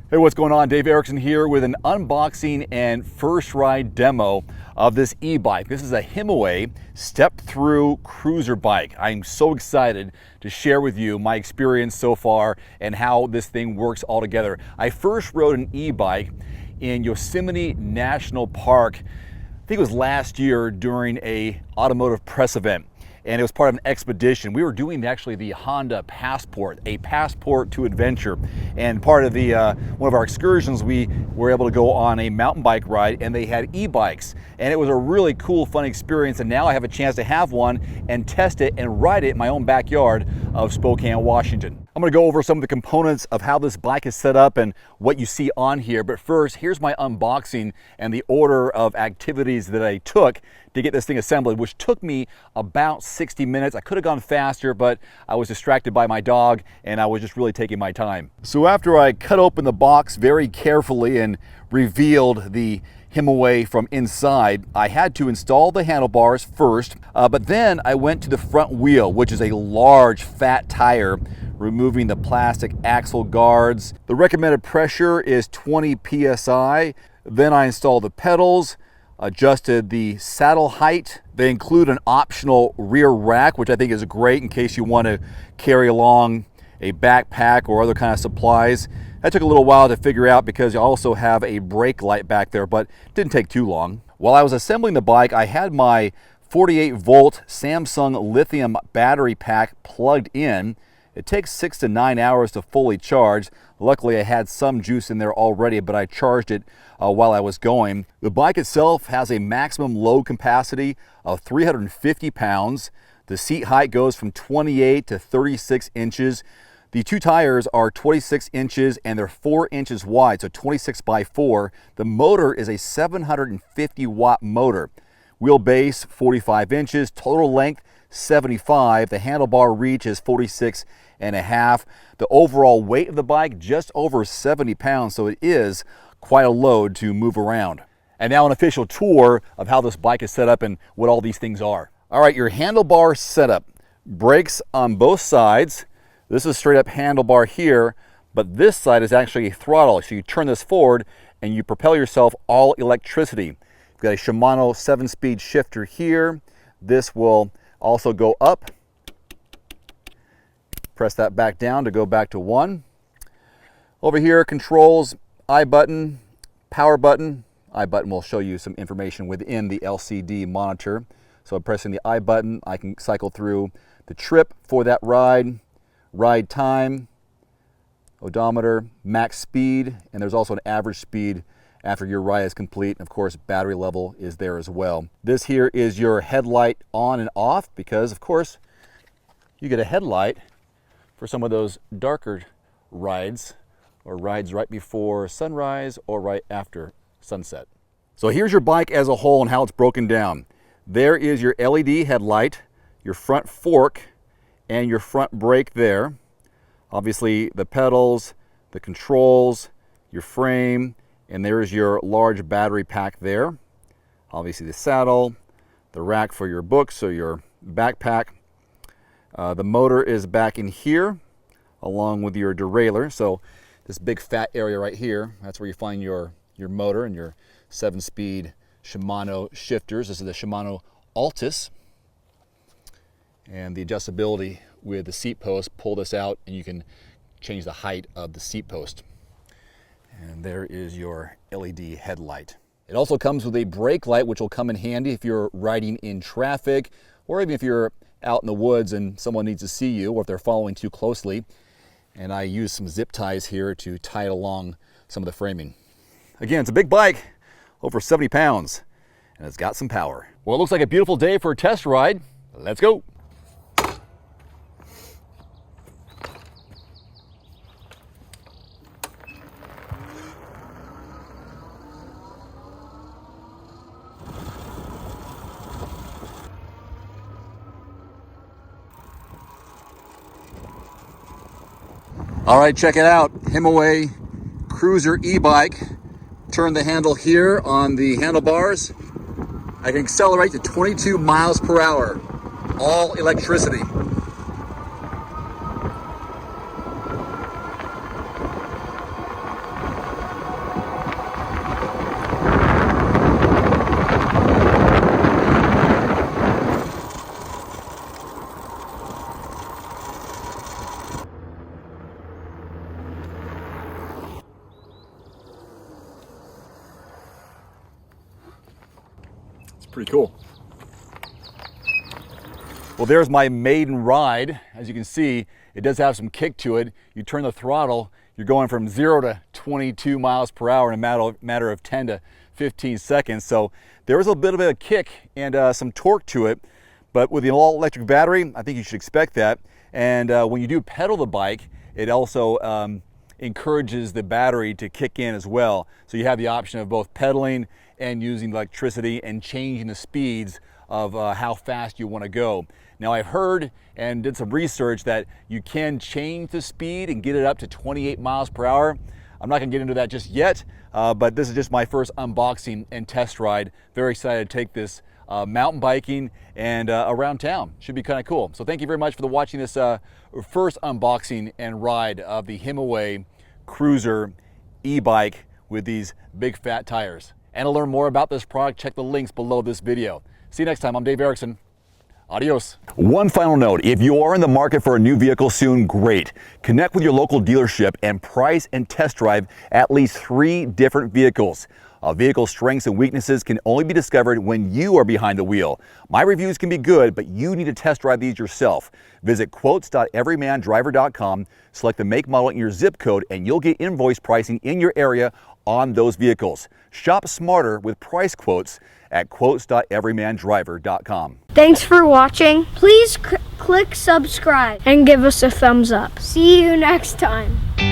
Hey, what's going on? Dave Erickson here with an unboxing and first ride demo of this e-bike. This is a Himiway step-through cruiser bike. I'm so excited to share with you my experience so far and how this thing works all together. I first rode an e-bike in Yosemite National Park, I think it was last year during a automotive press event. And it was part of an expedition. We were doing actually the Honda Passport, a passport to adventure. And part of the one of our excursions, we were able to go on a mountain bike ride, and they had e-bikes. And it was a really cool, fun experience. And now I have a chance to have one and test it and ride it in my own backyard of Spokane, Washington. I'm gonna go over some of the components of how this bike is set up and what you see on here. But first, here's my unboxing and the order of activities that I took to get this thing assembled, which took me about 60 minutes. I could have gone faster, but I was distracted by my dog and I was just really taking my time. So after I cut open the box very carefully and revealed the Himiway from inside, I had to install the handlebars first, but then I went to the front wheel, which is a large fat tire, removing the plastic axle guards. The recommended pressure is 20 psi. Then I installed the pedals, adjusted the saddle height. They include an optional rear rack, which I think is great in case you want to carry along a backpack or other kind of supplies. That took a little while to figure out because you also have a brake light back there, but it didn't take too long. While I was assembling the bike, I had my 48-volt Samsung lithium battery pack plugged in. It takes 6 to 9 hours to fully charge. Luckily, I had some juice in there already, but I charged it while I was going. The bike itself has a maximum load capacity of 350 pounds. The seat height goes from 28 to 36 inches. The two tires are 26 inches and they're 4 inches wide, so 26 by 4. The motor is a 750 watt motor. Wheelbase 45 inches, total length 75. The handlebar reach is 46 and a half. The overall weight of the bike just over 70 pounds, so it is quite a load to move around. And now an official tour of how this bike is set up and what all these things are. All right, your handlebar setup. Brakes on both sides. This is straight up handlebar here, but this side is actually a throttle. So you turn this forward and you propel yourself all electricity. You've got a Shimano 7-speed shifter here. This will also go up. Press that back down to go back to 1. Over here, controls, I button, power button. I button will show you some information within the LCD monitor. So I'm pressing the I button. I can cycle through the trip for that ride, ride time, odometer, max speed, and there's also an average speed after your ride is complete. And of course, battery level is there as well. This here is your headlight on and off because, of course, you get a headlight for some of those darker rides or rides right before sunrise or right after sunset. So here's your bike as a whole and how it's broken down. There is your LED headlight, your front fork, and your front brake there. Obviously the pedals, the controls, your frame, and there's your large battery pack there. Obviously the saddle, the rack for your books or your backpack. The motor is back in here along with your derailleur. So this big fat area right here, that's where you find your motor and your 7-speed Shimano shifters. This is the Shimano Altus. And the adjustability with the seat post, pull this out and you can change the height of the seat post. And there is your LED headlight. It also comes with a brake light, which will come in handy if you're riding in traffic, or even if you're out in the woods and someone needs to see you, or if they're following too closely. And I use some zip ties here to tie it along some of the framing. Again, it's a big bike, over 70 pounds, and it's got some power. Well, it looks like a beautiful day for a test ride. Let's go. All right, check it out. Himiway Cruiser e-bike. Turn the handle here on the handlebars. I can accelerate to 22 miles per hour. All electricity. Pretty cool. Well, there's my maiden ride. As you can see, it does have some kick to it. You turn the throttle, you're going from 0 to 22 miles per hour in a matter of 10 to 15 seconds. So there is a bit of a kick and some torque to it, but with the all-electric battery, I think you should expect that. And when you do pedal the bike, it also encourages the battery to kick in as well. So you have the option of both pedaling and using electricity and changing the speeds of how fast you want to go. Now, I've heard and did some research that you can change the speed and get it up to 28 miles per hour. I'm not going to get into that just yet, but this is just my first unboxing and test ride. Very excited to take this mountain biking and around town. Should be kind of cool. So thank you very much for watching this first unboxing and ride of the Himiway Cruiser e-bike with these big fat tires. And to learn more about this product, check the links below this video. See you next time. I'm Dave Erickson. Adios. One final note, if you are in the market for a new vehicle soon, great. Connect with your local dealership and price and test drive at least 3 different vehicles. A vehicle's strengths and weaknesses can only be discovered when you are behind the wheel. My reviews can be good, but you need to test drive these yourself. Visit quotes.everymandriver.com, select the make, model, and your zip code, and you'll get invoice pricing in your area on those vehicles. Shop smarter with price quotes at quotes.everymandriver.com. Thanks for watching. Please click subscribe and give us a thumbs up. See you next time.